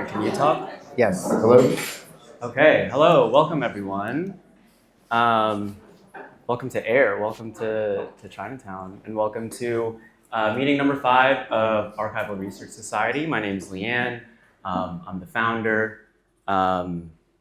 Can you talk? Yes. Hello. Okay. Hello. Welcome, everyone. Welcome to AIR. Welcome to Chinatown. And welcome to meeting number 5 of Archival Research Society. My name is Leanne. I'm the founder. A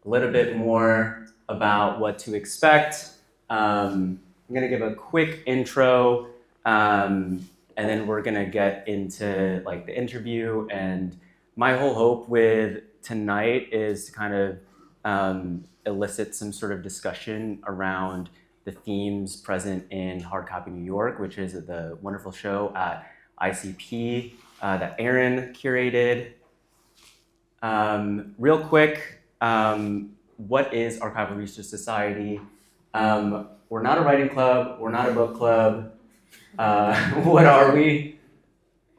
little bit more about what to expect. I'm going to give a quick intro, and then we're going to get into like the interview. And my whole hope with tonight is to kind of elicit some sort of discussion around the themes present in Hard Copy New York, which is the wonderful show at ICP that Aaron curated. Real quick, what is Archival Research Society? We're not a writing club, we're not a book club. What are we?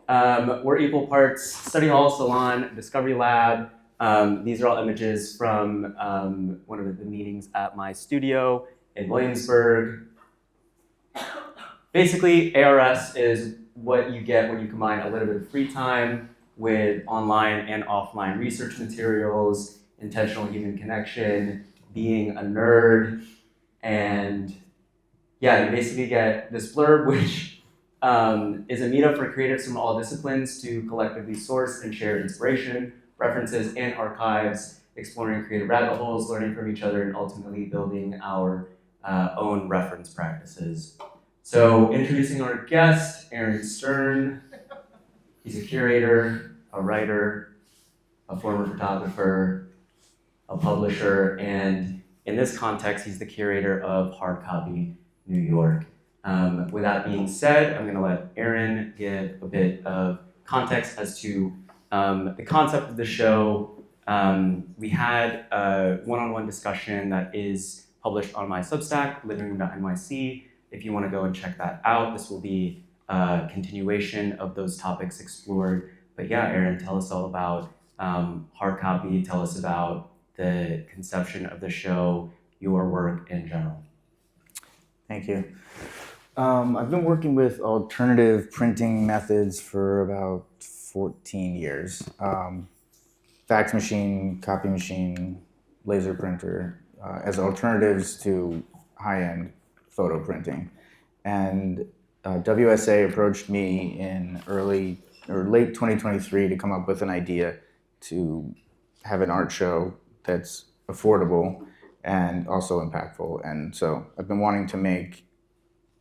We're equal parts study hall, salon, discovery lab. These are all images from one of the meetings at my studio in Williamsburg. Basically, ARS is what you get when you combine a little bit of free time with online and offline research materials, intentional human connection, being a nerd, and yeah, you basically get this blurb, which is a meetup for creatives from all disciplines to collectively source and share inspiration, references, and archives, exploring creative rabbit holes, learning from each other, and ultimately building our own reference practices. So introducing our guest, Aaron Stern. He's a curator, a writer, a former photographer, a publisher, and in this context, he's the curator of Hard Copy New York. With that being said, I'm going to let Aaron give a bit of context as to the concept of the show. We had a one-on-one discussion that is published on my Substack, livingroom.nyc. If you want to go and check that out, this will be a continuation of those topics explored. But yeah, Aaron, tell us all about Hard Copy. Tell us about the conception of the show, your work in general. Thank you. I've been working with alternative printing methods for about 14 years. Fax machine, copy machine, laser printer, as alternatives to high-end photo printing. And WSA approached me in late 2023 to come up with an idea to have an art show that's affordable and also impactful. And so I've been wanting to make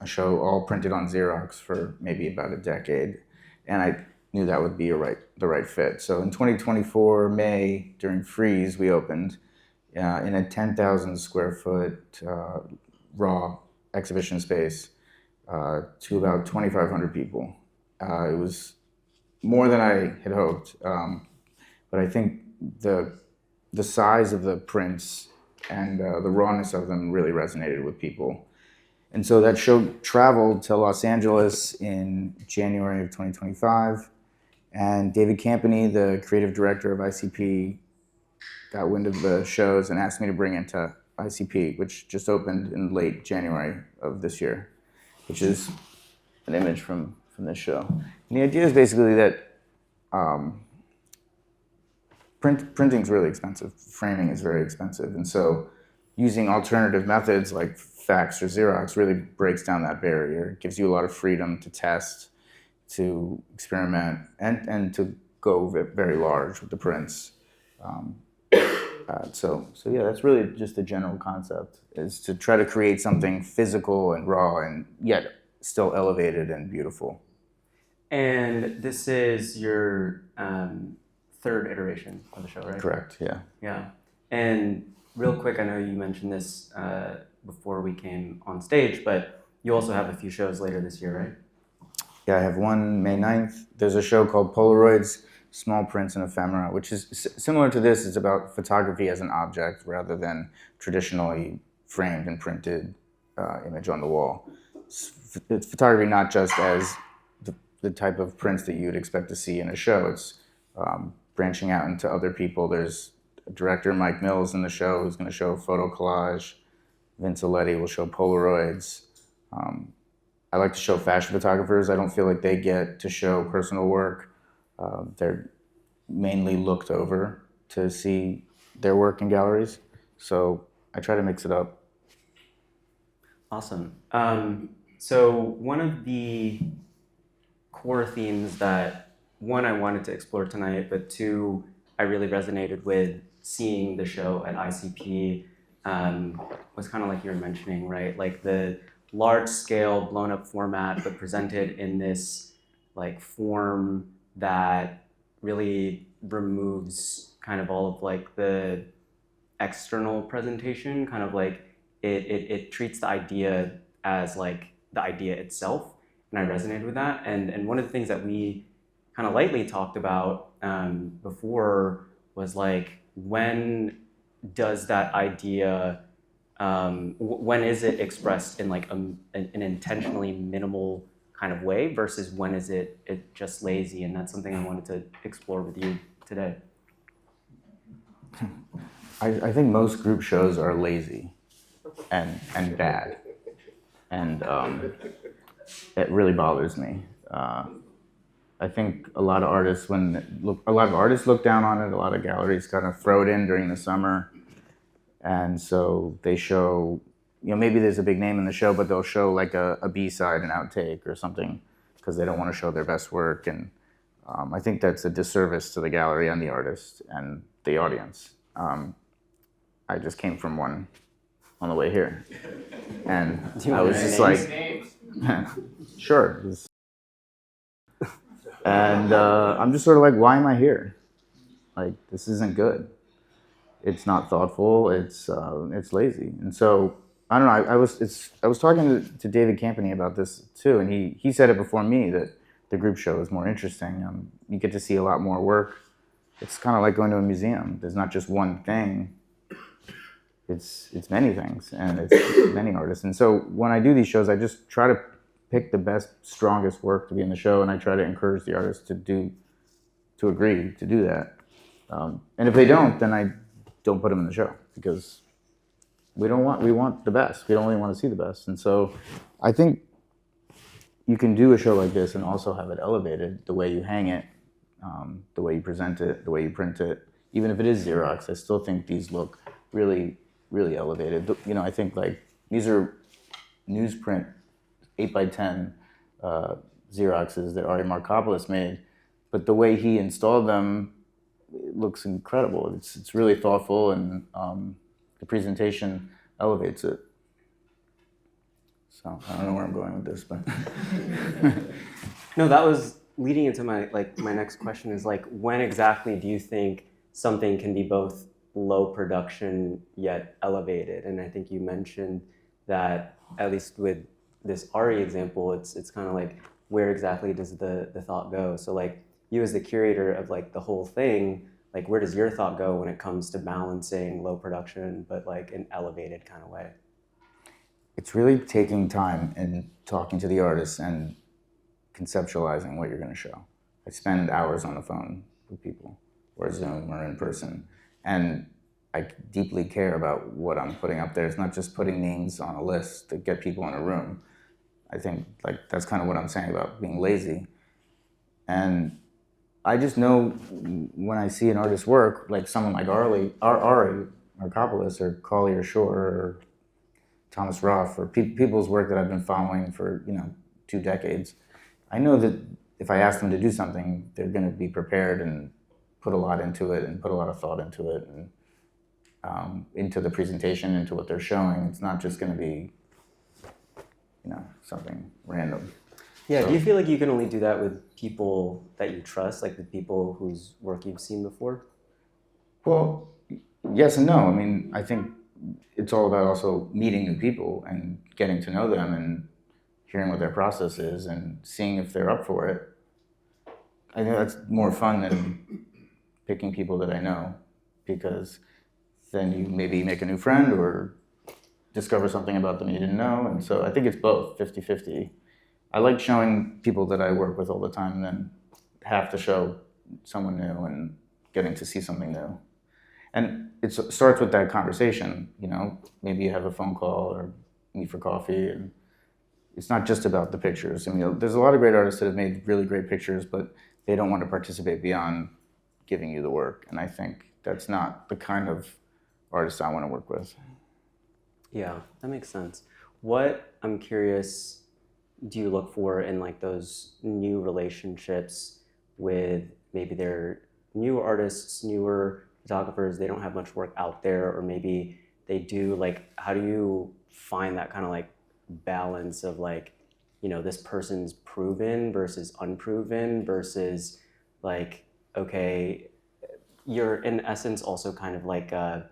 a show all printed on Xerox for maybe about a decade. And I knew that would be the right fit. So in 2024, May, during Freeze, we opened in a 10,000 square foot raw exhibition space to about 2,500 people. It was more than I had hoped, but I think the size of the prints and the rawness of them really resonated with people. And so that show traveled to Los Angeles in January of 2025, and David Campany, the creative director of ICP, got wind of the shows and asked me to bring it to ICP, which just opened in late January of this year, which is an image from this show. And the idea is basically that printing is really expensive. Framing is very expensive. And so using alternative methods like fax or Xerox really breaks down that barrier. It gives you a lot of freedom to test, to experiment, and to go very large with the prints. So yeah, that's really just the general concept, is to try to create something physical and raw and yet still elevated and beautiful. And this is your third iteration of the show, right? Correct, yeah. Yeah. And real quick, I know you mentioned this before we came on stage, but you also have a few shows later this year, right? Yeah, I have one May 9th. There's a show called Polaroids, Small Prints and Ephemera, which is similar to this. It's about photography as an object rather than traditionally framed and printed image on the wall. It's photography not just as the type of prints that you'd expect to see in a show. It's branching out into other people. There's director Mike Mills in the show who's going to show photo collage. Vince Aletti will show Polaroids. I like to show fashion photographers. I don't feel like they get to show personal work. They're mainly looked over to see their work in galleries. So I try to mix it up. Awesome. So one of the core themes that, one, I wanted to explore tonight, but two, I really resonated with seeing the show at ICP, was kind of like you were mentioning, right? Like the large scale blown up format, but presented in this like form that really removes kind of all of like the external presentation, kind of like it treats the idea as like the idea itself. And I resonated with that. And one of the things that we kind of lightly talked about before was like, when does that idea, when is it expressed in like an intentionally minimal kind of way versus when is it just lazy? And that's something I wanted to explore with you today. I think most group shows are lazy and bad, and it really bothers me. I think a lot of artists look down on it. A lot of galleries kind of throw it in during the summer, and so they show, maybe there's a big name in the show, but they'll show like a B-side, an outtake or something, because they don't want to show their best work. And I think that's a disservice to the gallery and the artist and the audience. I just came from one on the way here, and I was just like, sure. And I'm just sort of like, why am I here? Like, this isn't good. It's not thoughtful. It's lazy. And so I don't know. I was talking to David Campany about this too, and he said it before me that the group show is more interesting. You get to see a lot more work. It's kind of like going to a museum. There's not just one thing. It's many things, and it's many artists. And so when I do these shows, I just try to pick the best, strongest work to be in the show, and I try to encourage the artists to agree to do that. And if they don't, then I don't put them in the show, because we want the best. We only want to see the best. And so I think you can do a show like this and also have it elevated, the way you hang it, the way you present it, the way you print it. Even if it is Xerox, I still think these look really, really elevated. I think like these are newsprint 8x10 Xeroxes that Ari Markopoulos made, but the way he installed them, it looks incredible. It's really thoughtful, and the presentation elevates it. So I don't know where I'm going with this, but No, that was leading into my next question is like, when exactly do you think something can be both low production yet elevated? And I think you mentioned that, at least with this Ari example, it's kind of like, where exactly does the thought go? So like, you as the curator of like the whole thing, like where does your thought go when it comes to balancing low production but like an elevated kind of way? It's really taking time and talking to the artists and conceptualizing what you're going to show. I spend hours on the phone with people, or Zoom, or in person, and I deeply care about what I'm putting up there. It's not just putting names on a list to get people in a room. I think like that's kind of what I'm saying about being lazy. And I just know when I see an artist's work, like someone like Ari Markopoulos, or Collier Shore, or Thomas Roth, or people's work that I've been following for 2 decades, I know that if I ask them to do something, they're going to be prepared and put a lot into it, and put a lot of thought into it, and into the presentation, into what they're showing. It's not just going to be something random. Yeah, So, do you feel like you can only do that with people that you trust, like with people whose work you've seen before? well, yes and no. I mean, I think it's all about also meeting new people and getting to know them and hearing what their process is and seeing if they're up for it. I think that's more fun than picking people that I know, because then you maybe make a new friend or discover something about them you didn't know. And so I think it's both, 50-50. I like showing people that I work with all the time, and then have to show someone new and getting to see something new. And it starts with that conversation, maybe you have a phone call or meet for coffee, and it's not just about the pictures. I mean, there's a lot of great artists that have made really great pictures, but they don't want to participate beyond giving you the work. And I think that's not the kind of artist I want to work with. Yeah, that makes sense. What, I'm curious, do you look for in like those new relationships with maybe they're new artists, newer photographers, they don't have much work out there, or maybe they do, like, how do you find that kind of like balance of like, you know, this person's proven versus unproven versus like, okay, you're in essence also kind of like a,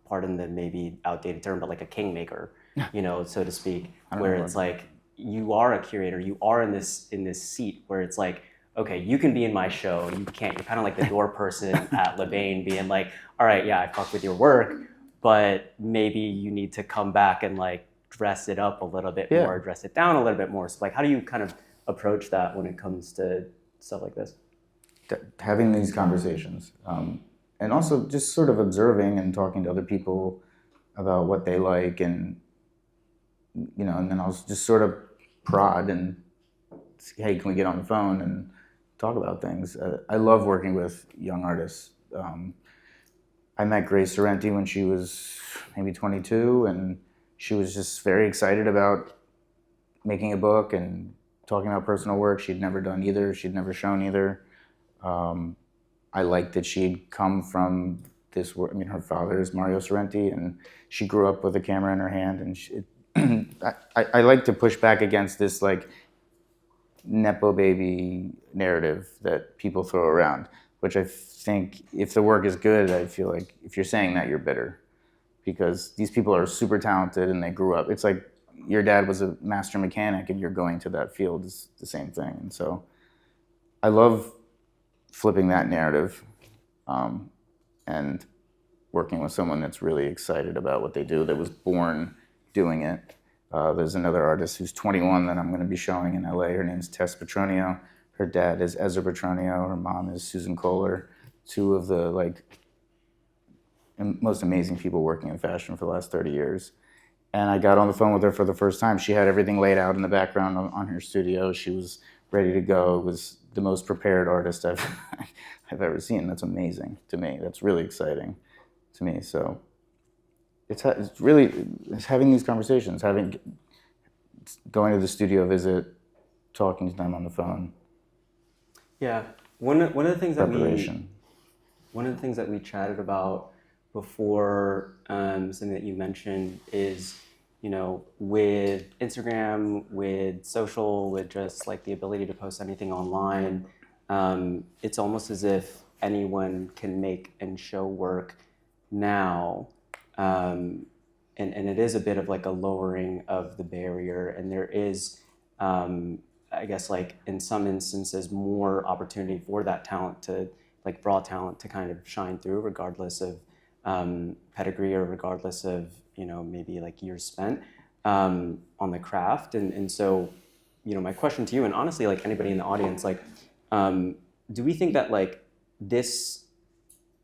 pardon the maybe outdated term, but like a kingmaker, you know, so to speak, where it's like you are a curator, you are in this seat where it's like, okay, you can be in my show, you can't. You're kind of like the door person at Levain, being like, all right, yeah, I fuck with your work, but maybe you need to come back and like dress it up a little bit more, dress it down a little bit more. So like, how do you kind of approach that when it comes to stuff like this? Having these conversations, and also just sort of observing and talking to other people about what they like, and you know, and then I'll just sort of prod and say, hey, can we get on the phone and talk about things? I love working with young artists. I met Grace Sorrenti when she was maybe 22, and she was just very excited about making a book and talking about personal work. She'd never done either. She'd never shown either. I liked that she'd come from this work. I mean, her father is Mario Sorrenti, and she grew up with a camera in her hand. And I like to push back against this like Nepo baby narrative that people throw around, which I think if the work is good, I feel like if you're saying that, you're bitter, because these people are super talented and they grew up. It's like your dad was a master mechanic and you're going to that field. It's the same thing. And so I love flipping that narrative, and working with someone that's really excited about what they do, that was born doing it. There's another artist who's 21 that I'm going to be showing in LA. Her name's Tess Petronio. Her dad is Ezra Petronio. Her mom is Susan Kohler. Two of the like most amazing people working in fashion for the last 30 years. And I got on the phone with her for the first time. She had everything laid out in the background on her studio. She was ready to go. It was the most prepared artist I've ever seen. That's amazing to me. That's really exciting to me. So it's having these conversations, going to the studio visit, talking to them on the phone. Yeah, one of the things Preparation. one of the things that we chatted about before, something that you mentioned is, you know, with Instagram, with social, with just like the ability to post anything online, it's almost as if anyone can make and show work now. And it is a bit of like a lowering of the barrier, and there is, I guess, like in some instances, more opportunity for that talent to, like raw talent, to kind of shine through, regardless of pedigree, or regardless of, you know, maybe like years spent on the craft. And so, you know, my question to you, and honestly, like anybody in the audience, like, do we think that like this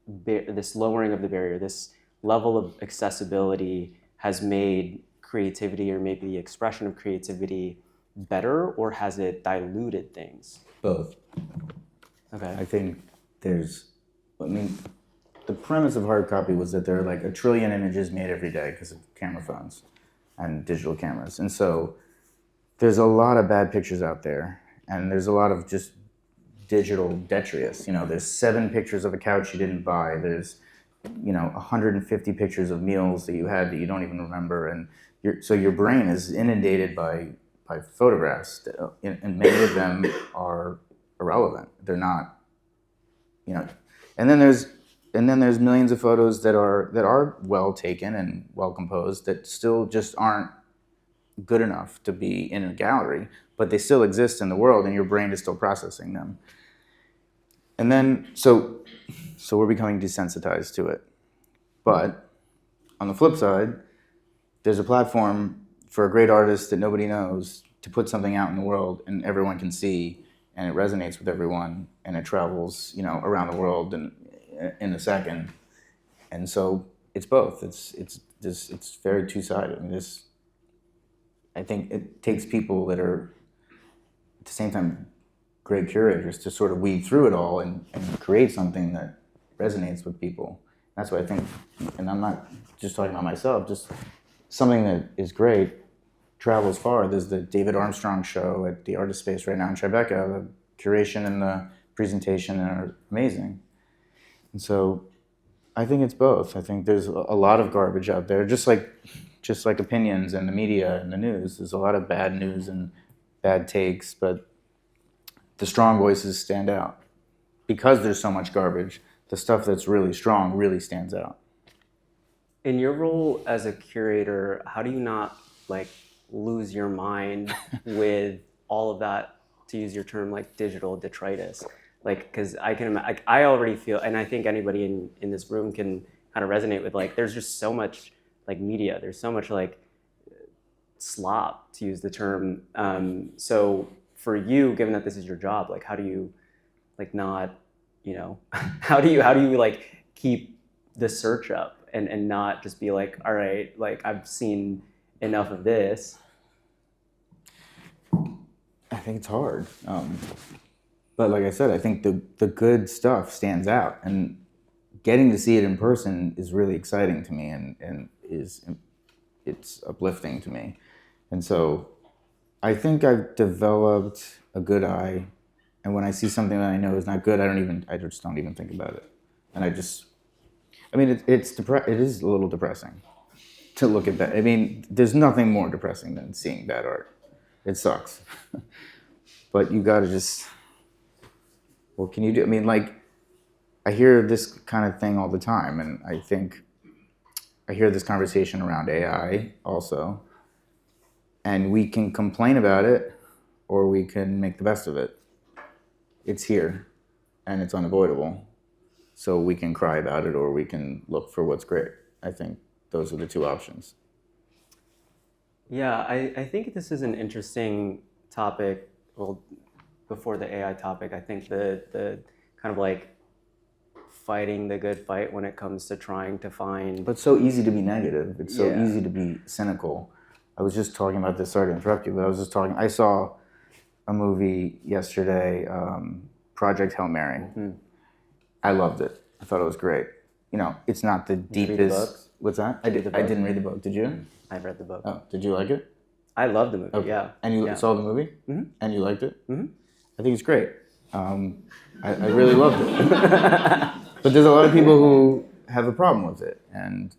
lowering of the barrier, this level of accessibility has made creativity, or maybe the expression of creativity, better, or has it diluted things? Both. Okay. I think the premise of hard copy was that there are like 1 trillion images made every day because of camera phones and digital cameras. And so there's a lot of bad pictures out there, and there's a lot of just digital detritus. You know, there's 7 pictures of a couch you didn't buy. There's, you know, 150 pictures of meals that you had that you don't even remember. And so your brain is inundated by photographs, and many of them are irrelevant. They're not, you know, and then there's millions of photos that are well taken and well composed that still just aren't good enough to be in a gallery, but they still exist in the world, and your brain is still processing them. And then so we're becoming desensitized to it. But on the flip side, there's a platform for a great artist that nobody knows to put something out in the world and everyone can see, and it resonates with everyone, and it travels, you know, around the world in a second. And so it's both. It's very two-sided. I mean, I think it takes people that are at the same time great curators to sort of weed through it all and create something that resonates with people. That's what I think, and I'm not just talking about myself, just something that is great, travels far. There's the David Armstrong show at the Artist Space right now in Tribeca. The curation and the presentation are amazing. And so I think it's both. I think there's a lot of garbage out there, just like opinions and the media and the news. There's a lot of bad news and bad takes, but the strong voices stand out. Because there's so much garbage, the stuff that's really strong really stands out. In your role as a curator, how do you not like lose your mind with all of that, to use your term, like digital detritus? Like, because I already feel, and I think anybody in this room can kind of resonate with, like, there's just so much like media, there's so much like slop, to use the term. So for you, given that this is your job, like, how do you like not, you know, how do you like keep the search up and not just be like, all right, like I've seen enough of this? I think it's hard. But like I said, I think the good stuff stands out, and getting to see it in person is really exciting to me, and it's uplifting to me. And so I think I've developed a good eye, and when I see something that I know is not good, I just don't even think about it. And it is a little depressing to look at that. I mean, there's nothing more depressing than seeing bad art. It sucks. But you gotta just, what can you do? I mean, like, I hear this kind of thing all the time, and I think I hear this conversation around AI also, and we can complain about it, or we can make the best of it. It's here, and it's unavoidable. So we can cry about it, or we can look for what's great. I think those are the two options. Yeah, I think this is an interesting topic. Well, before the AI topic, I think the kind of like fighting the good fight when it comes to trying to find. But it's so easy to be negative. It's so easy to be cynical. I was just talking about this. Sorry to interrupt you, but I saw a movie yesterday, Project Hail Mary. Mm-hmm. I loved it. I thought it was great. You know, it's not the deepest. Read the book? What's that? I didn't read the book. Did you? I read the book. Oh, did you like it? I love the movie. Okay. Yeah. And you saw the movie? Mm-hmm. And you liked it? Mm-hmm. I think it's great. I really loved it. But there's a lot of people who have a problem with it. And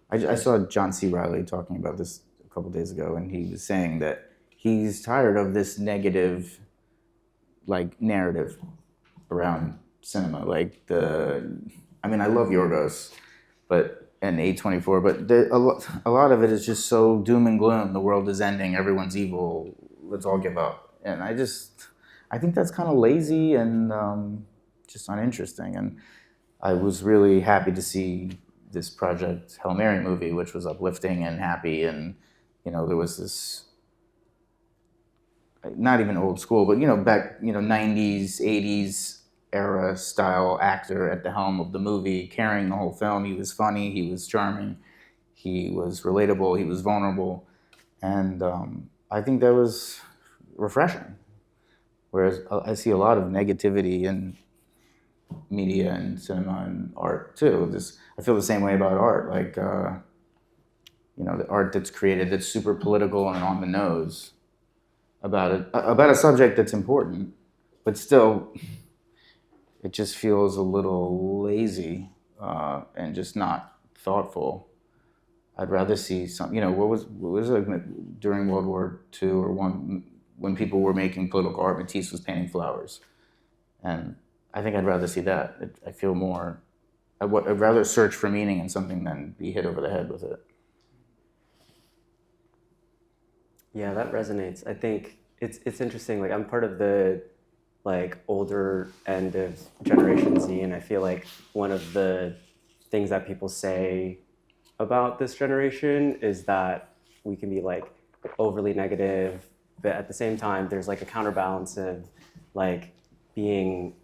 I saw John C. Reilly talking about this a couple days ago, and he was saying that he's tired of this negative, like, narrative around cinema. Like I love Yorgos, and A24, but a lot of it is just so doom and gloom. The world is ending. Everyone's evil. Let's all give up. And I think that's kind of lazy and just uninteresting. And I was really happy to see this Project Hail Mary movie, which was uplifting and happy. And, you know, there was this, not even old school, but, you know, back, 90s, 80s era style actor at the helm of the movie, carrying the whole film. He was funny, he was charming, he was relatable, he was vulnerable. And I think that was refreshing. Whereas I see a lot of negativity in media and cinema and art too. I feel the same way about art. Like, the art that's created that's super political and on the nose about a subject that's important, but still, it just feels a little lazy and just not thoughtful. I'd rather see some. What was it during World War II or one, when people were making political art? Matisse was painting flowers, and I think I'd rather see that. I feel more. I'd rather search for meaning in something than be hit over the head with it. Yeah, that resonates. I think it's interesting. Like, I'm part of the older end of Generation Z, and I feel like one of the things that people say about this generation is that we can be like overly negative, but at the same time there's like a counterbalance of like being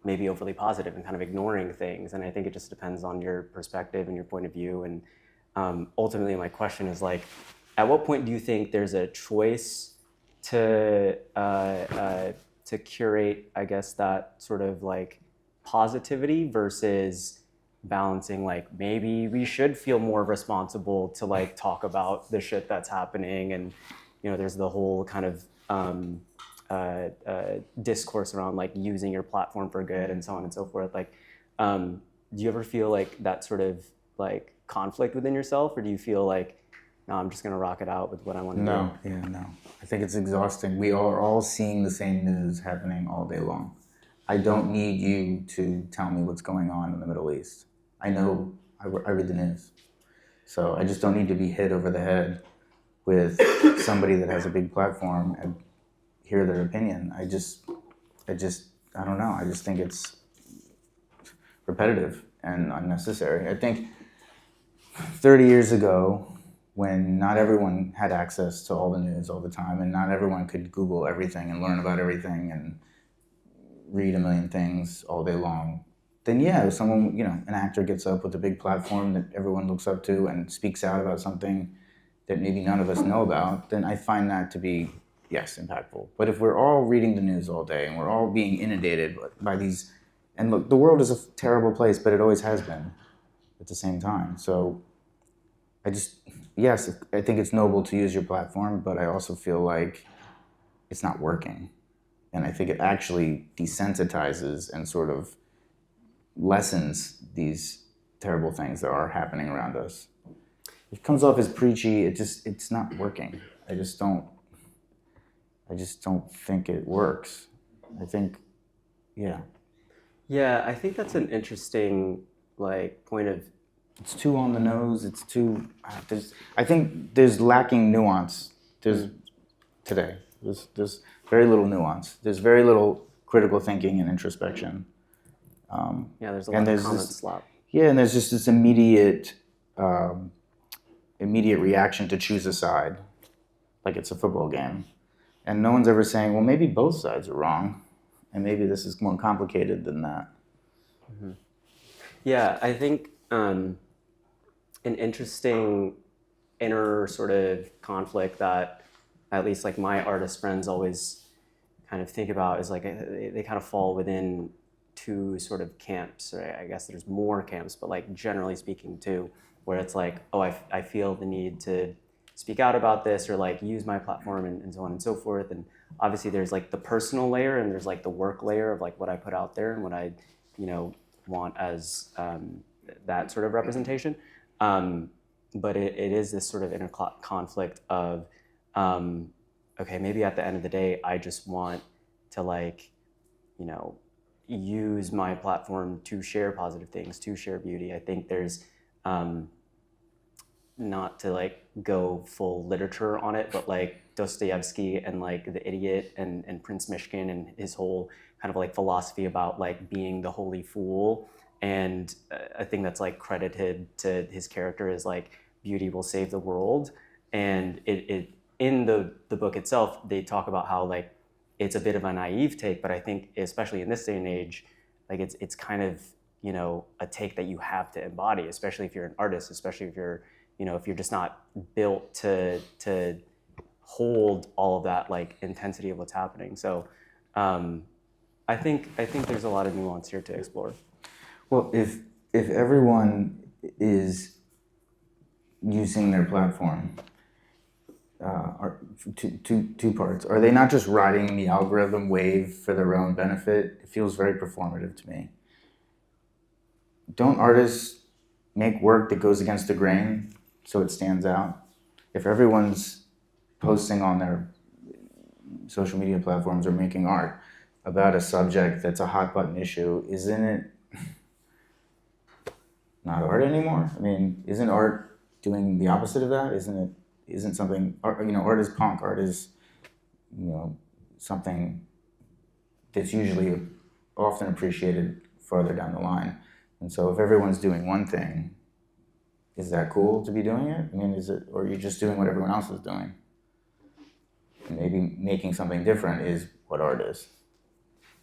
maybe overly positive and kind of ignoring things. And I think it just depends on your perspective and your point of view. And ultimately my question is like, at what point do you think there's a choice to curate, I guess, that sort of like positivity versus balancing like maybe we should feel more responsible to like talk about the shit that's happening, and there's the whole kind of discourse around like using your platform for good and so on and so forth. Like, do you ever feel like that sort of like conflict within yourself, or do you feel like, no, I'm just gonna rock it out with what I want to do? No, yeah, no. I think it's exhausting. We are all seeing the same news happening all day long. I don't need you to tell me what's going on in the Middle East. I know, I read the news. So I just don't need to be hit over the head with somebody that has a big platform and hear their opinion. I don't know. I just think it's repetitive and unnecessary. I think 30 years ago, when not everyone had access to all the news all the time, and not everyone could Google everything and learn about everything and read a million things all day long, then yeah, if someone, an actor gets up with a big platform that everyone looks up to and speaks out about something that maybe none of us know about, then I find that to be, yes, impactful. But if we're all reading the news all day and we're all being inundated by these, and look, the world is a terrible place, but it always has been at the same time. So yes, I think it's noble to use your platform, but I also feel like it's not working. And I think it actually desensitizes and sort of lessens these terrible things that are happening around us. It comes off as preachy. It's not working. I just don't think it works. I think, yeah. Yeah, I think that's an interesting like point of. It's too on the nose. It's too. I think there's lacking nuance. Today. There's very little nuance. There's very little critical thinking and introspection. There's a lot of comment slop. Yeah, and there's just this immediate reaction to choose a side, like it's a football game, and no one's ever saying, well, maybe both sides are wrong, and maybe this is more complicated than that. Mm-hmm. Yeah, I think an interesting inner sort of conflict that at least like my artist friends always kind of think about is like they kind of fall within two sort of camps, right? I guess there's more camps, but like generally speaking too, where it's like, oh, I feel the need to speak out about this or like use my platform and so on and so forth. And obviously there's like the personal layer and there's like the work layer of like what I put out there and what I, want as that sort of representation. But it is this sort of inner conflict of, okay, maybe at the end of the day, I just want to like, use my platform to share positive things, to share beauty. I think there's, not to like go full literature on it, but like Dostoevsky and like The Idiot and Prince Mishkin and his whole kind of like philosophy about like being the holy fool. And a thing that's like credited to his character is like beauty will save the world. And it in the book itself, they talk about how like it's a bit of a naive take, but I think especially in this day and age, like it's kind of, a take that you have to embody, especially if you're an artist, especially if you're, if you're just not built to hold all of that like intensity of what's happening. So I think there's a lot of nuance here to explore. Well, if everyone is using their platform, two parts. Are they not just riding the algorithm wave for their own benefit? It feels very performative to me. Don't artists make work that goes against the grain so it stands out? If everyone's posting on their social media platforms or making art about a subject that's a hot button issue, isn't it not art anymore? I mean, isn't art doing the opposite of that? Isn't something, art is punk, art is, something that's usually often appreciated farther down the line. And so if everyone's doing one thing, is that cool to be doing it? I mean, or you're just doing what everyone else is doing? And maybe making something different is what art is.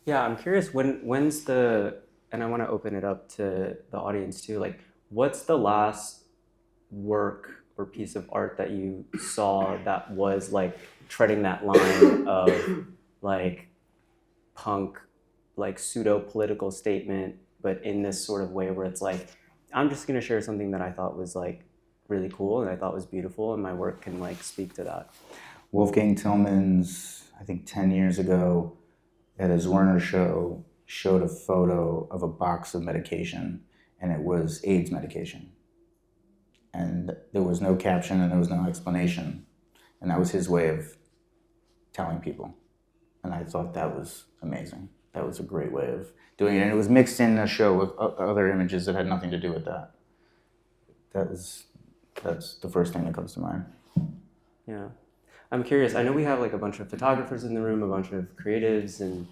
Yeah, I'm curious, when's and I want to open it up to the audience too, like what's the last work or piece of art that you saw that was like treading that line of like punk, like pseudo political statement, but in this sort of way where it's like, I'm just gonna share something that I thought was like really cool and I thought was beautiful, and my work can like speak to that. Wolfgang Tillmans, I think 10 years ago, at a Zwirner show, showed a photo of a box of medication, and it was AIDS medication. And there was no caption and there was no explanation. And that was his way of telling people. And I thought that was amazing. That was a great way of doing it. And it was mixed in a show with other images that had nothing to do with that. That's the first thing that comes to mind. Yeah. I'm curious, I know we have like a bunch of photographers in the room, a bunch of creatives and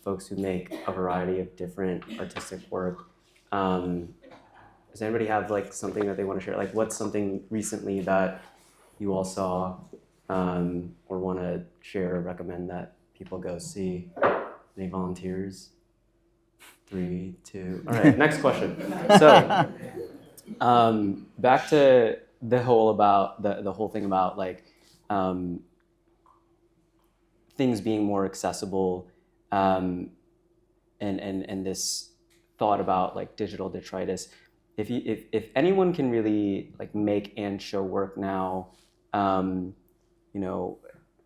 folks who make a variety of different artistic work. Does anybody have like something that they want to share? Like what's something recently that you all saw or want to share or recommend that people go see? Any volunteers? 3, 2, all right, next question. So back to the whole thing about like things being more accessible and this thought about like digital detritus. If anyone can really like make and show work now, you know,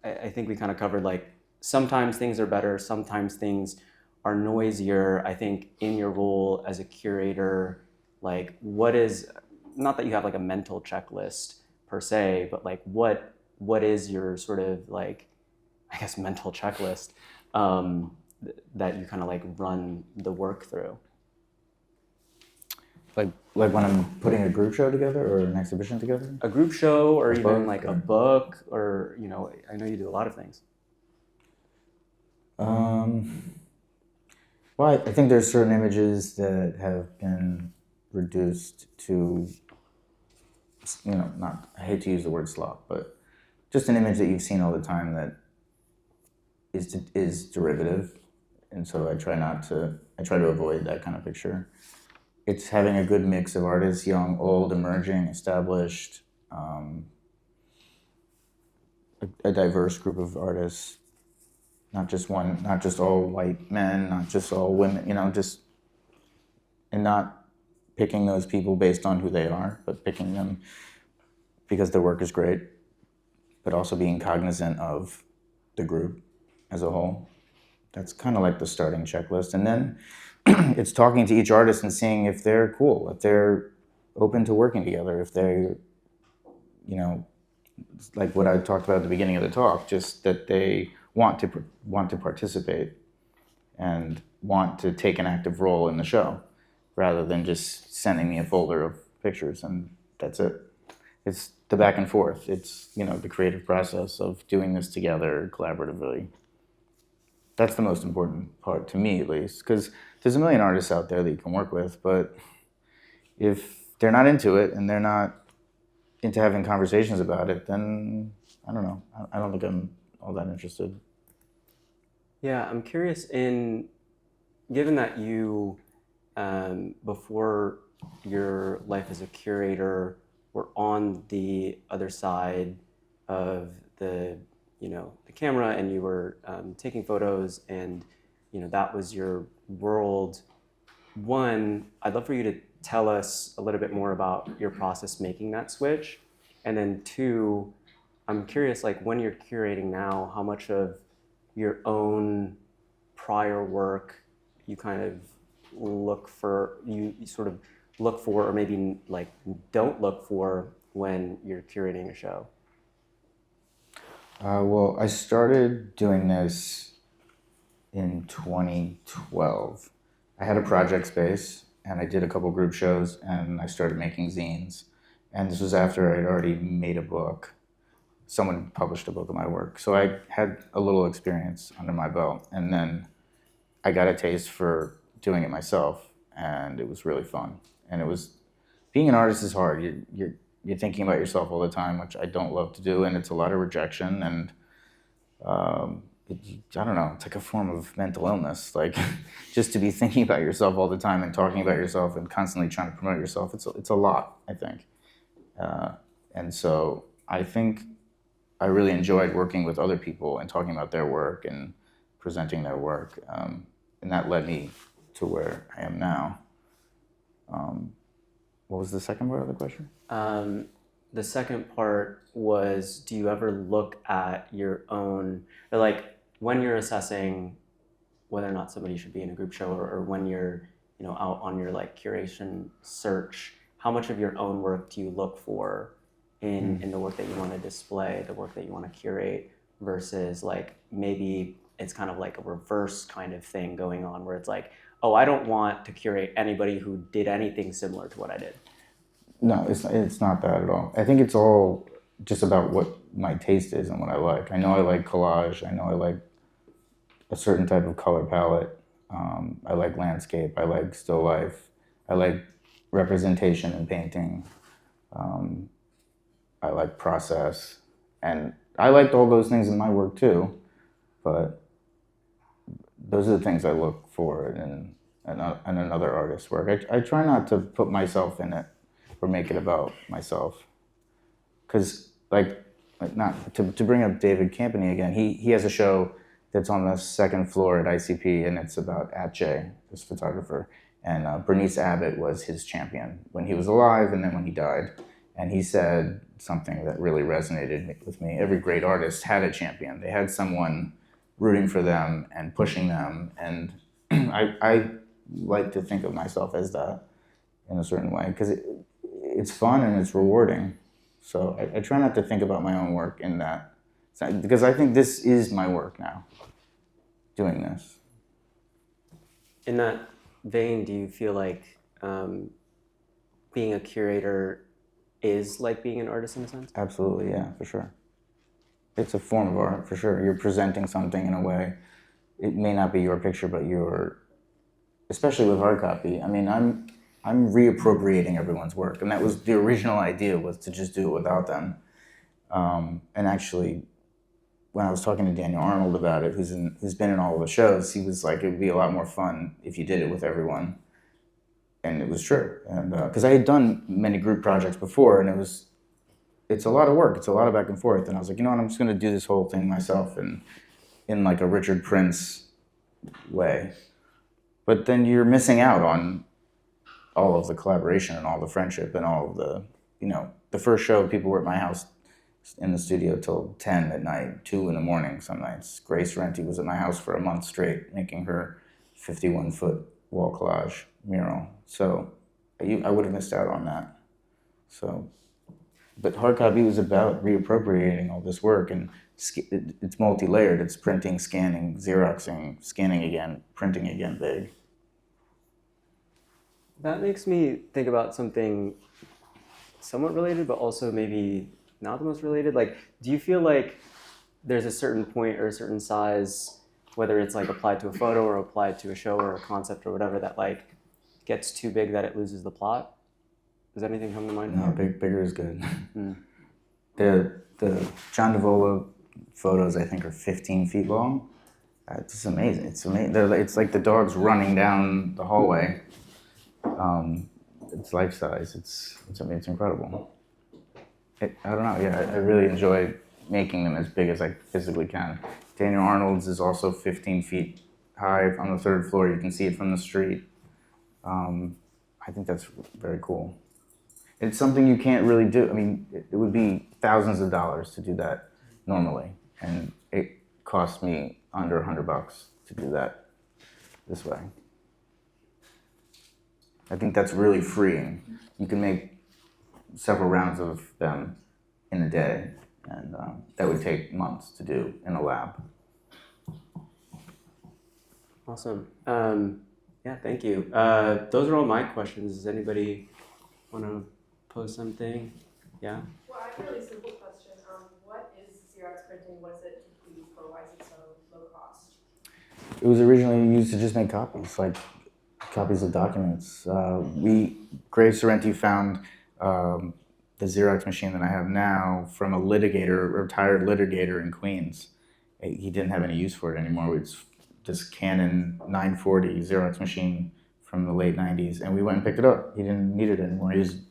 I think we kind of covered like sometimes things are better, sometimes things are noisier. I think in your role as a curator, like what is, not that you have like a mental checklist per se, but like what is your sort of like, I guess, mental checklist that you kind of like run the work through? Like when I'm putting a group show together or an exhibition together? A group show or even book, like a book, or, you know, I know you do a lot of things. Well, I think there's certain images that have been reduced to, you know, I hate to use the word slop, but just an image that you've seen all the time that is derivative. And so I try to avoid that kind of picture. It's having a good mix of artists, young, old, emerging, established, a diverse group of artists, not just all white men, not just all women, you know, and not picking those people based on who they are, but picking them because their work is great, but also being cognizant of the group as a whole. That's kind of like the starting checklist. And then it's talking to each artist and seeing if they're cool, if they're open to working together, if they're, you know, like what I talked about at the beginning of the talk, just that they want to participate and want to take an active role in the show, rather than just sending me a folder of pictures and that's it. It's the back and forth. It's, you know, the creative process of doing this together collaboratively. That's the most important part to me, at least, because there's a million artists out there that you can work with, but if they're not into it and they're not into having conversations about it, then I don't know. I don't think I'm all that interested. Yeah, I'm curious given that you, before your life as a curator, were on the other side of the camera, and you were taking photos, and, you know, that was your world. One, I'd love for you to tell us a little bit more about your process making that switch. And then two, I'm curious, like when you're curating now, how much of your own prior work you kind of you sort of look for, or maybe like don't look for when you're curating a show? Well, I started doing this in 2012. I had a project space and I did a couple group shows and I started making zines. And this was after I'd already made a book. Someone published a book of my work. So I had a little experience under my belt, and then I got a taste for doing it myself, and it was really fun. And being an artist is hard. You're thinking about yourself all the time, which I don't love to do, and it's a lot of rejection, and I don't know, it's like a form of mental illness. Like, just to be thinking about yourself all the time and talking about yourself and constantly trying to promote yourself, it's a lot, I think. And so I think I really enjoyed working with other people and talking about their work and presenting their work. And that led me to where I am now. What was the second part of the question? The second part was, do you ever look at your own, or like when you're assessing whether or not somebody should be in a group show, or when you're, out on your like curation search, how much of your own work do you look for in the work that you want to display, the work that you want to curate, versus like maybe it's kind of like a reverse kind of thing going on where it's like, oh, I don't want to curate anybody who did anything similar to what I did. No, it's not that at all. I think it's all just about what my taste is and what I like. I know I like collage. I know I like a certain type of color palette. I like landscape. I like still life. I like representation in painting. I like process. And I liked all those things in my work too, but those are the things I look for in another artist's work. I try not to put myself in it or make it about myself. Because, not to bring up David Campany again, he has a show that's on the second floor at ICP, and it's about Atjay, this photographer. And Bernice Abbott was his champion when he was alive and then when he died. And he said something that really resonated with me. Every great artist had a champion. They had someone rooting for them and pushing them. And I like to think of myself as that in a certain way, because it's fun and it's rewarding. So I try not to think about my own work in that, because I think this is my work now, doing this. In that vein, do you feel like being a curator is like being an artist in a sense? Absolutely, yeah, for sure. It's a form of art, for sure. You're presenting something in a way. It may not be your picture, but especially with hard copy. I mean, I'm reappropriating everyone's work, and that was the original idea, was to just do it without them. And actually, when I was talking to Daniel Arnold about it, who's been in all of the shows, he was like, it would be a lot more fun if you did it with everyone. And it was true, and because I had done many group projects before, and it's a lot of work, it's a lot of back and forth, and I was like, you know what, I'm just going to do this whole thing myself, and in like a Richard Prince way. But then you're missing out on all of the collaboration and all the friendship and all of the, the first show, people were at my house in the studio till 10 at night, 2 in the morning some nights. Grace Renty was at my house for a month straight, making her 51-foot wall collage mural. So I would have missed out on that. So, but hard copy was about reappropriating all this work, and it's multi-layered. It's printing, scanning, Xeroxing, scanning again, printing again big. That makes me think about something somewhat related, but also maybe not the most related. Like, do you feel like there's a certain point or a certain size, whether it's like applied to a photo or applied to a show or a concept or whatever, that like gets too big that it loses the plot? Does anything come to mind? No, bigger is good. The John Davola photos, I think, are 15 feet long. It's just amazing. It's amazing. It's like the dog's running down the hallway. It's life size. It's incredible. I don't know. Yeah, I really enjoy making them as big as I physically can. Daniel Arnold's is also 15 feet high on the third floor. You can see it from the street. I think that's very cool. It's something you can't really do. I mean, it would be thousands of dollars to do that normally, and it cost me under $100 to do that this way. I think that's really freeing. You can make several rounds of them in a day, and that would take months to do in a lab. Awesome. Yeah, thank you. Those are all my questions. Does anybody want to pose something? Yeah? Well, I have a really simple question. What is Xerox printing? What does it include for? Why is it so low cost? It was originally used to just make copies, like copies of documents. Grace Sorrenti found the Xerox machine that I have now from a retired litigator in Queens. He didn't have any use for it anymore. It's this Canon 940 Xerox machine from the late 90s, and we went and picked it up. He didn't need it anymore. He was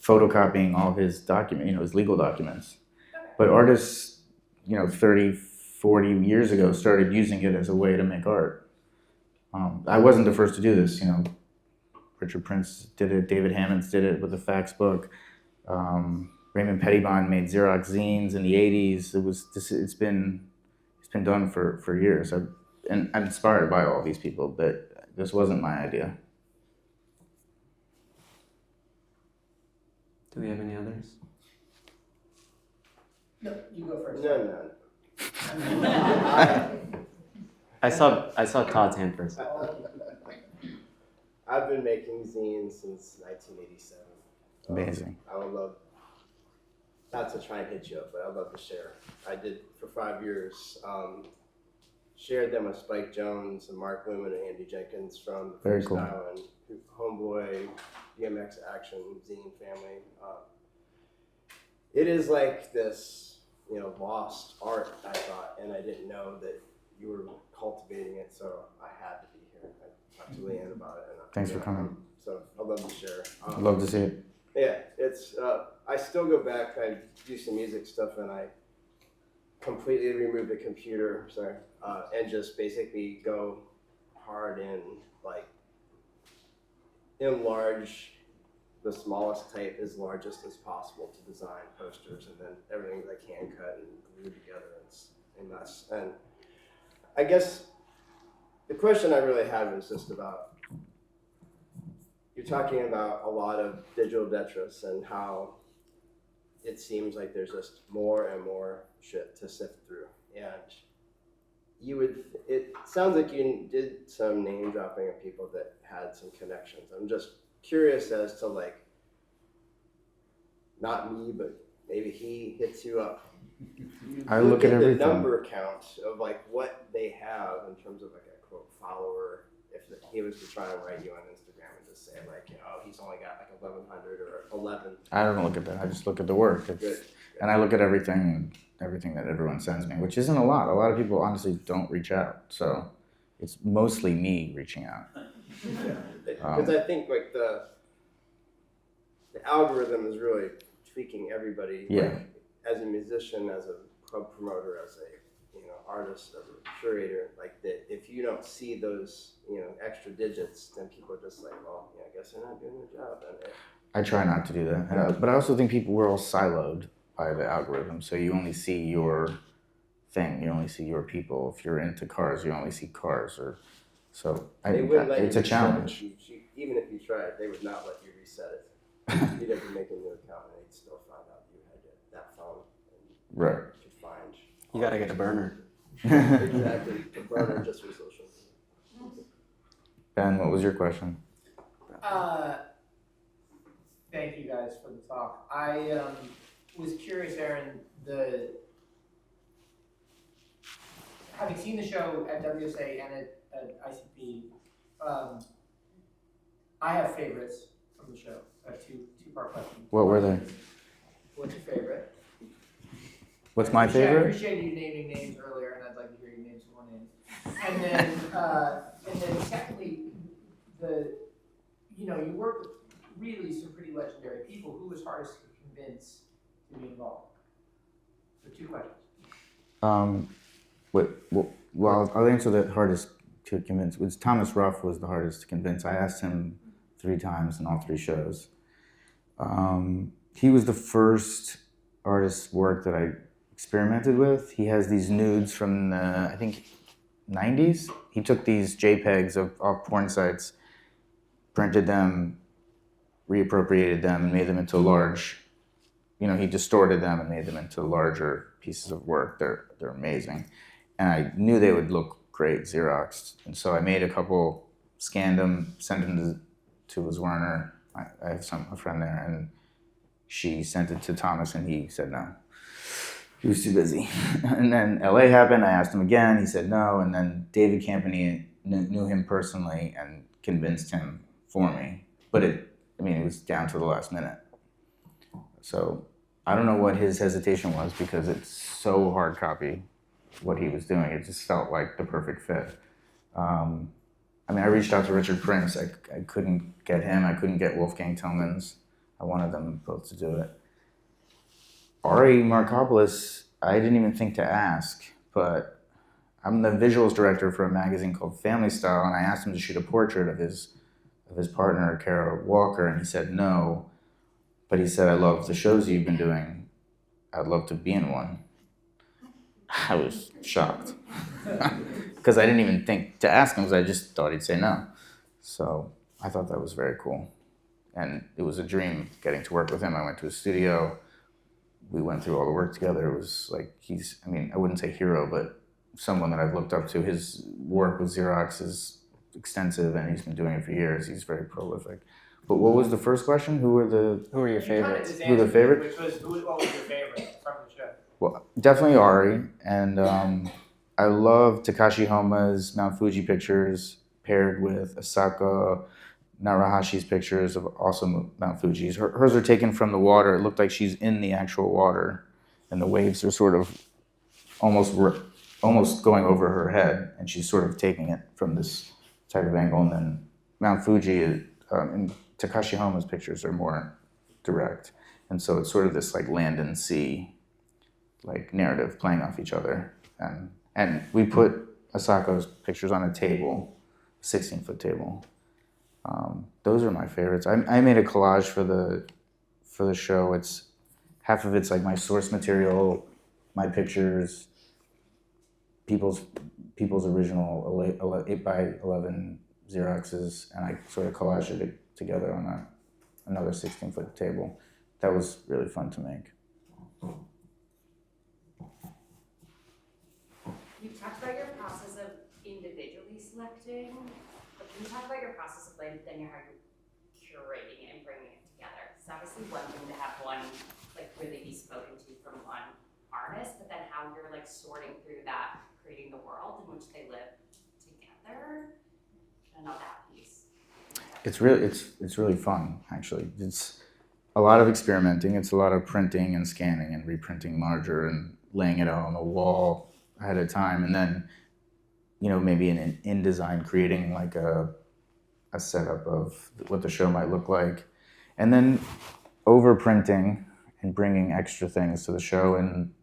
photocopying all of his his legal documents. Okay. But artists 30, 40 years ago started using it as a way to make art. I wasn't the first to do this. Richard Prince did it. David Hammonds did it with the fax book. Raymond Pettibon made Xerox zines in the 80s. It's been done for years. And I'm inspired by all these people, but this wasn't my idea. Do we have any others? No, you go first. No. I saw Todd's hand first. I've been making zines since 1987. Amazing. I would love, not to try and hit you up, but I'd love to share. I did for 5 years. Shared them with Spike Jones and Mark Lumen and Andy Jenkins from the Very cool. Freestyle and Homeboy, BMX Action, Zine family. It is like this, lost art, I thought, and I didn't know that you were cultivating it, so I had to be here. I talked to Leanne about it. And Thanks for coming. So I'd love to share. I'd love to see it. Yeah, it's, I still go back, I do some music stuff, and I completely remove the computer, and just basically go hard in, enlarge the smallest type as largest as possible to design posters, and then everything that I can cut and glue together. It's a mess. And I guess the question I really have is just about, you're talking about a lot of digital detritus and how it seems like there's just more and more shit to sift through. And it sounds like you did some name dropping of people that had some connections. I'm just curious as to not me, but maybe he hits you up. I look at everything. The number count of what they have in terms of a quote follower. If he was to try and write you on Instagram and just say he's only got 1,100 or 11. I don't look at that. I just look at the work. And I look at everything that everyone sends me, which isn't a lot. A lot of people honestly don't reach out. So it's mostly me reaching out. Because I think the algorithm is really tweaking everybody. Yeah. As a musician, as a club promoter, as a artist, as a curator, that if you don't see those extra digits, then people are just I guess they're not doing their job. I try not to do that, but I also think we're all siloed by the algorithm. So you only see your thing. You only see your people. If you're into cars, you only see cars. It's a challenge. Even if you tried, they would not let you reset it. You'd have to make a new account, and they'd still find out you had that phone. Right. To find. You gotta get a burner. Exactly. The burner just for social. Ben, what was your question? Thank you guys for the talk. I was curious, Aaron, having seen the show at WSA and at ICP, I have favorites from the show. I have two-part question. What were they? What's your favorite? What's my I favorite? appreciate you naming names earlier, and I'd like to hear you name some more names. And then secondly, you work with really some pretty legendary people. Who was hardest to convince to be involved? So 2 questions. Well, I'll answer that hardest to convince. Thomas Ruff was the hardest to convince. I asked him 3 times in all 3 shows. He was the first artist's work that I experimented with. He has these nudes from the, I think, 90s. He took these JPEGs off porn sites, printed them, reappropriated them, and made them into large, he distorted them and made them into larger pieces of work. They're amazing. And I knew they would look great Xeroxed. And so I made a couple, scanned them, sent them to Liz Werner. I have a friend there, and she sent it to Thomas, and he said no. He was too busy. And then LA happened. I asked him again. He said no. And then David Campany knew him personally and convinced him for me. But it was down to the last minute. So I don't know what his hesitation was, because it's so hard copy what he was doing. It just felt like the perfect fit. I reached out to Richard Prince. I couldn't get him. I couldn't get Wolfgang Tillmans. I wanted them both to do it. Ari Markopoulos, I didn't even think to ask, but I'm the visuals director for a magazine called Family Style, and I asked him to shoot a portrait of his partner, Kara Walker, and he said no. But he said, I love the shows you've been doing. I'd love to be in one. I was shocked because I didn't even think to ask him because I just thought he'd say no. So I thought that was very cool. And it was a dream getting to work with him. I went to his studio. We went through all the work together. It was like I wouldn't say hero, but someone that I've looked up to. His work with Xerox is extensive and he's been doing it for years. He's very prolific. But what was the first question? Who were your favorites? Who the favorite? What was your favorite from the show? Well, definitely Ari, and I love Takashi Homa's Mount Fuji pictures paired with Asaka Narahashi's pictures of also Mount Fuji's. Hers are taken from the water. It looked like she's in the actual water, and the waves are sort of almost going over her head, and she's sort of taking it from this type of angle. And then Mount Fuji and Takashi Homa's pictures are more direct, and so it's sort of this like land and sea like narrative playing off each other. And we put Asako's pictures on a table, 16-foot table. Those are my favorites. I made a collage for the show. It's half of it's like my source material, my pictures, people's original 8x11 Xeroxes, and I sort of collaged it together on another 16-foot table. That was really fun to make. You talked about your process of individually selecting, but can you talk about your process of then how you're curating it and bringing it together? It's obviously one thing to have one like really be spoken to from one artist, but then how you're like sorting through that, creating the world in which they live together. I know that piece. It's really fun actually. It's a lot of experimenting. It's a lot of printing and scanning and reprinting larger and laying it out on the wall ahead of time, and then maybe in InDesign creating like a setup of what the show might look like, and then overprinting and bringing extra things to the show and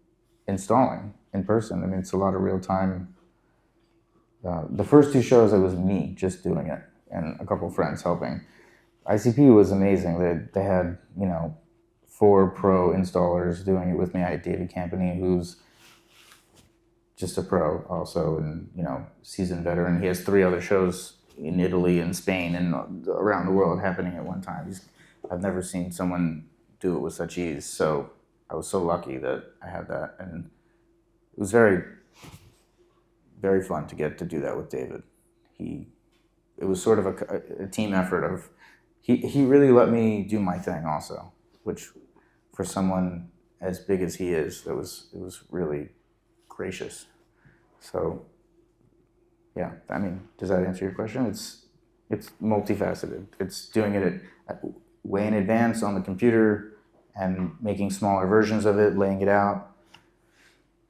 installing in person. I mean, it's a lot of real time. The first two shows, it was me just doing it and a couple friends helping. ICP was amazing. They had 4 pro installers doing it with me. I had David Campany, who's just a pro also, and seasoned veteran. He has 3 other shows in Italy and Spain and around the world happening at one time. I've never seen someone do it with such ease. So I was so lucky that I had that, and it was very, very fun to get to do that with David. It was sort of a team effort of. He really let me do my thing also, which for someone as big as he is, it was really gracious. So, yeah, I mean, does that answer your question? It's multifaceted. It's doing it way in advance on the computer and making smaller versions of it, laying it out.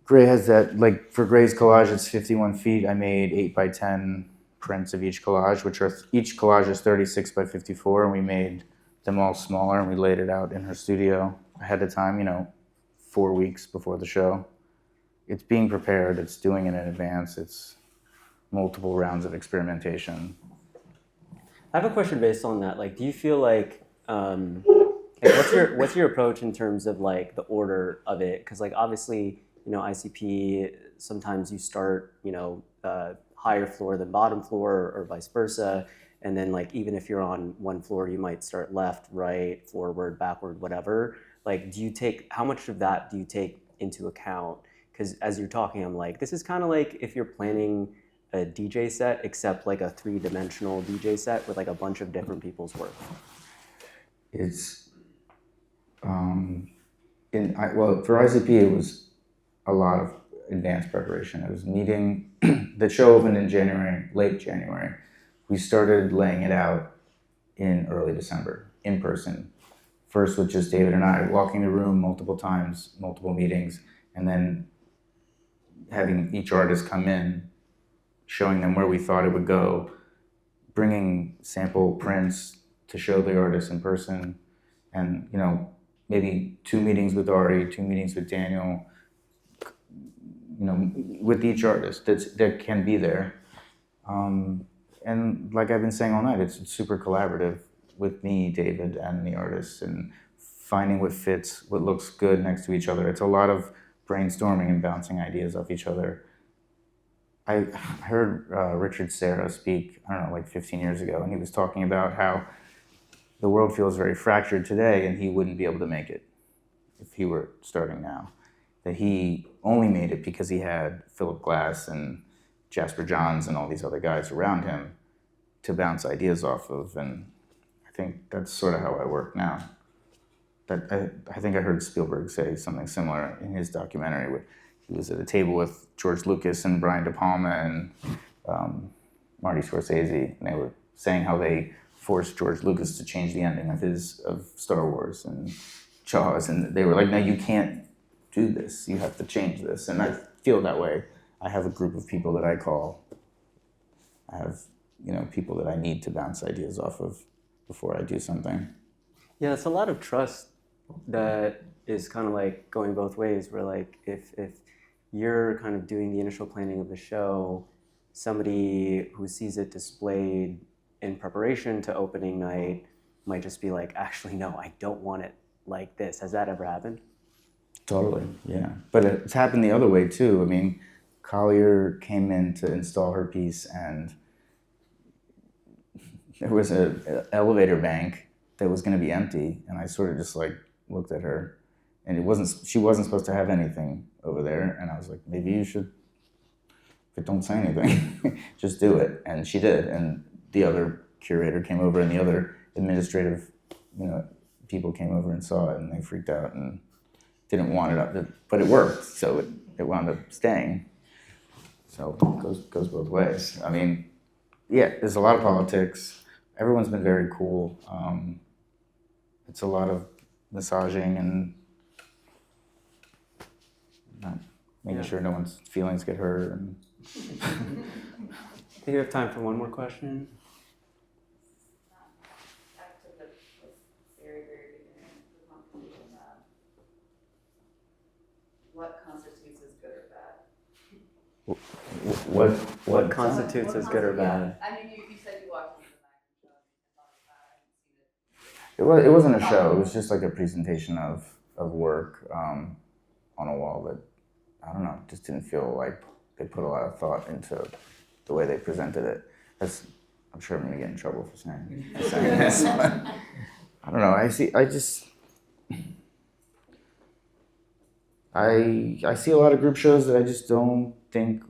Gray has that, like for Gray's collage, it's 51 feet. I made 8x10 prints of each collage, each collage is 36 by 54, and we made them all smaller, and we laid it out in her studio ahead of time, 4 weeks before the show. It's being prepared, it's doing it in advance, it's multiple rounds of experimentation. I have a question based on that. Like, do you feel like what's your approach in terms of like the order of it? Because like obviously, ICP, sometimes you start, higher floor than bottom floor or vice versa. And then like, even if you're on one floor, you might start left, right, forward, backward, whatever. Like, how much of that do you take into account? Because as you're talking, I'm like, this is kind of like if you're planning a DJ set, except like a 3-dimensional DJ set with like a bunch of different people's work. It's, for ICP, it was a lot of advanced preparation. It was meeting. The show opened in late January. We started laying it out in early December, in person. First with just David and I, walking the room multiple times, multiple meetings, and then having each artist come in, showing them where we thought it would go, bringing sample prints to show the artist in person, and maybe 2 meetings with Ari, 2 meetings with Daniel, a with each artist that can be there. And like I've been saying all night, it's super collaborative with me, David, and the artists, and finding what fits, what looks good next to each other. It's a lot of brainstorming and bouncing ideas off each other. I heard Richard Serra speak, I don't know, like 15 years ago, and he was talking about how the world feels very fractured today, and he wouldn't be able to make it if he were starting now. That he only made it because he had Philip Glass and Jasper Johns and all these other guys around him to bounce ideas off of, and I think that's sort of how I work now. That I think I heard Spielberg say something similar in his documentary, where he was at a table with George Lucas and Brian De Palma and Marty Scorsese, and they were saying how they forced George Lucas to change the ending of Star Wars and Jaws, and they were like, no, you can't do this, you have to change this. And I feel that way. I have a group of people that I call. I have, people that I need to bounce ideas off of before I do something. Yeah, it's a lot of trust that is kind of like going both ways, where like if you're kind of doing the initial planning of the show, somebody who sees it displayed in preparation to opening night might just be like, actually, no, I don't want it like this. Has that ever happened? Totally, yeah. But it's happened the other way too. I mean, Collier came in to install her piece, and there was an elevator bank that was going to be empty, and I sort of just like looked at her, and she wasn't supposed to have anything over there, and I was like, maybe you should, but don't say anything, just do it. And she did, and the other curator came over, and the other administrative, people came over and saw it, and they freaked out and didn't want it up, but it worked, so it wound up staying. So it goes both ways. I mean, yeah, there's a lot of politics. Everyone's been very cool. It's a lot of massaging and making sure no one's feelings get hurt. And I think we have time for one more question. Back to the very, very beginning of the conversation, what constitutes as good or bad? What constitutes as good or bad? I mean, you said you watched the design show and thought about it, I haven't seen it. it wasn't a show. It was just like a presentation of work on a wall that, I don't know, just didn't feel like they put a lot of thought into the way they presented it. I'm sure I'm gonna get in trouble for saying this, but I don't know. I see a lot of group shows that I just don't think.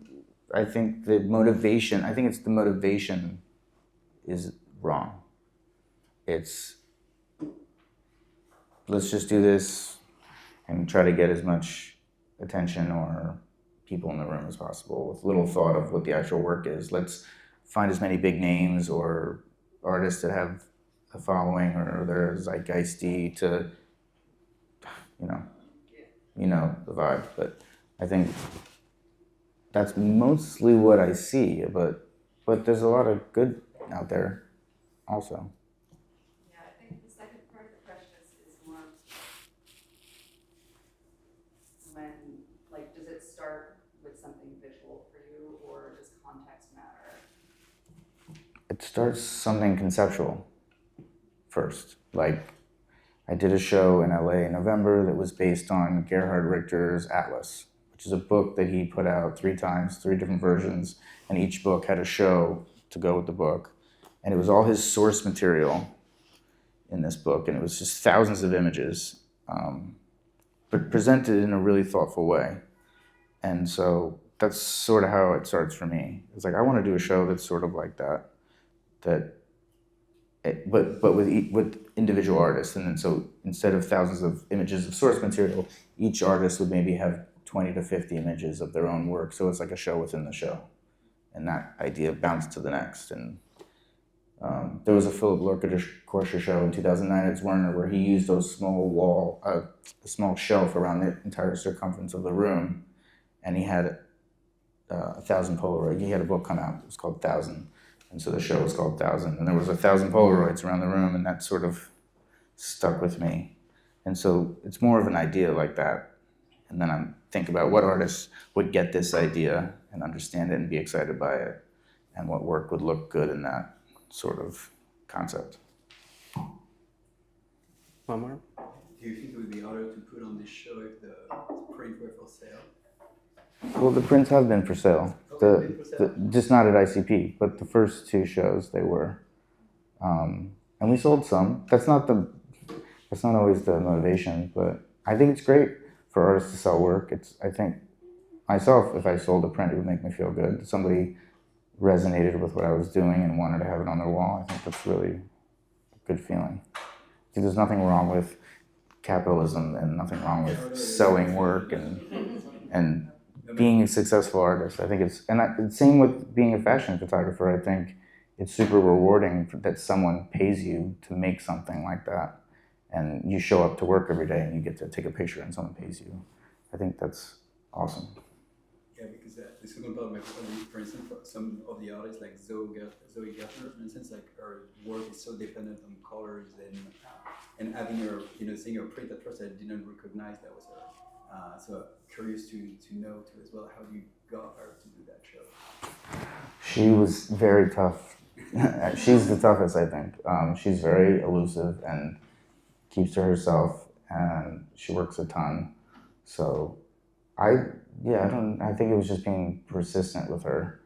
I think the motivation is wrong. It's, let's just do this and try to get as much attention or people in the room as possible with little thought of what the actual work is. Let's find as many big names or artists that have a following or they're zeitgeisty to, the vibe. But I think that's mostly what I see, but there's a lot of good out there also. Yeah, I think the second part of the question is more when, like, does it start with something visual for you, or does context matter? It starts something conceptual first. Like, I did a show in LA in November that was based on Gerhard Richter's Atlas, which is a book that he put out 3 times, 3 different versions, and each book had a show to go with the book. And it was all his source material in this book, and it was just thousands of images, but presented in a really thoughtful way. And so that's sort of how it starts for me. It's like, I want to do a show that's sort of like that, but with individual artists. And then so instead of thousands of images of source material, each artist would maybe have 20 to 50 images of their own work. So it's like a show within the show. And that idea bounced to the next. And there was a Philip Lorca show in 2009 at Werner where he used those a small shelf around the entire circumference of the room. And he had 1,000 Polaroids. He had a book come out. It was called 1,000. And so the show was called 1,000. And there was 1,000 Polaroids around the room, and that sort of stuck with me. And so it's more of an idea like that. and then I think about what artists would get this idea and understand it and be excited by it, and what work would look good in that sort of concept. One more. Do you think it would be harder to put on this show if the print were for sale? Well, the prints have been for sale. Just not at ICP, but the first two shows they were, and we sold some. That's not always the motivation, but I think it's great for artists to sell work. I think myself, if I sold a print, it would make me feel good. Somebody resonated with what I was doing and wanted to have it on their wall. I think that's really a good feeling. I think there's nothing wrong with capitalism and nothing wrong with selling work and being a successful artist. I think same with being a fashion photographer. I think it's super rewarding that someone pays you to make something like that, and you show up to work every day and you get to take a picture and someone pays you. I think that's awesome. Yeah, because the second part of my question is, for instance, for some of the artists like Zoe Gertner, for instance, like her work is so dependent on colors and having her, seeing her print at first, I didn't recognize that was her. So curious to know too as well, how you got her to do that show. She was very tough. She's the toughest, I think. She's very elusive and keeps to herself, and she works a ton. So I think it was just being persistent with her.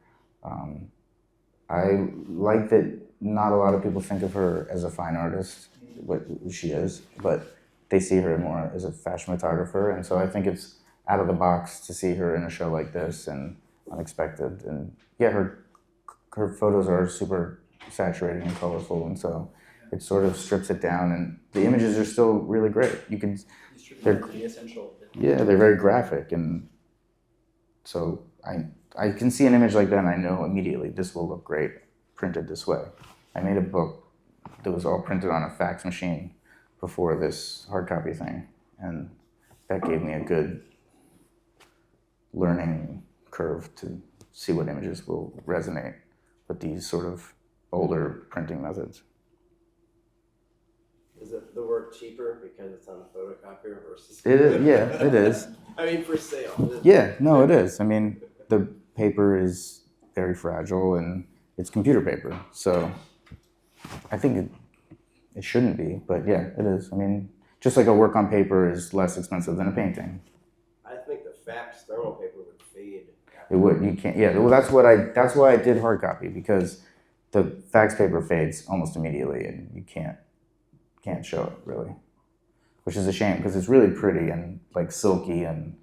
I like that not a lot of people think of her as a fine artist, what she is, but they see her more as a fashion photographer, and so I think it's out of the box to see her in a show like this and unexpected. And yeah, her photos are super saturated and colorful, and so it sort of strips it down, and the images are still really great. They're the essential. Yeah, they're very graphic, and so I can see an image like that and I know immediately this will look great printed this way. I made a book that was all printed on a fax machine before this hard copy thing, and that gave me a good learning curve to see what images will resonate with these sort of older printing methods. Is the work cheaper because it's on a photocopier versus? It is, yeah, it is. I mean, for sale. Yeah, no, it is. I mean, the paper is very fragile and it's computer paper, so I think it shouldn't be, but yeah, it is. I mean, just like a work on paper is less expensive than a painting. I think the fax thermal paper would fade. It would. You can't. Yeah. Well, that's why I did hard copy, because the fax paper fades almost immediately, and you can't show it really, which is a shame because it's really pretty and like silky and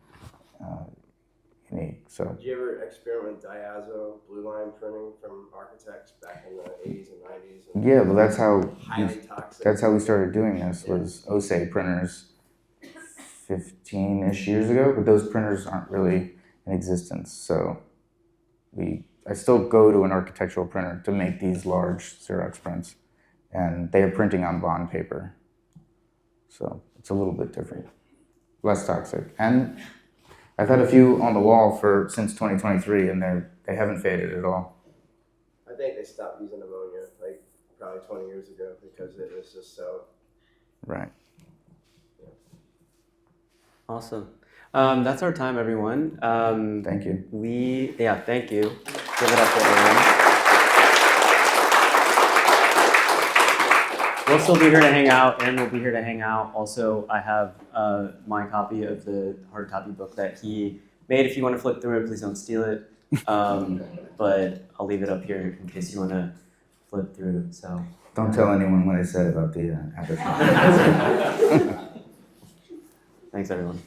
unique. So. Did you ever experiment with diazo blue line printing from architects back in the 80s and 90s? Yeah, well, that's Highly toxic. That's how we started doing this. Was OSE printers 15-ish years ago, but those printers aren't really in existence. So I still go to an architectural printer to make these large Xerox prints, and they are printing on bond paper. So it's a little bit different, less toxic. And I've had a few on the wall since 2023, and they haven't faded at all. I think they stopped using ammonia like probably 20 years ago because it was just so. Right. Awesome. That's our time, everyone. Thank you. Thank you. Give it up to everyone. We'll still be here to hang out. Aaron will be here to hang out. Also, I have my copy of the hard copy book that he made. If you want to flip through it, please don't steal it. But I'll leave it up here in case you want to flip through. So Don't tell anyone what I said about the advertising. thanks, everyone.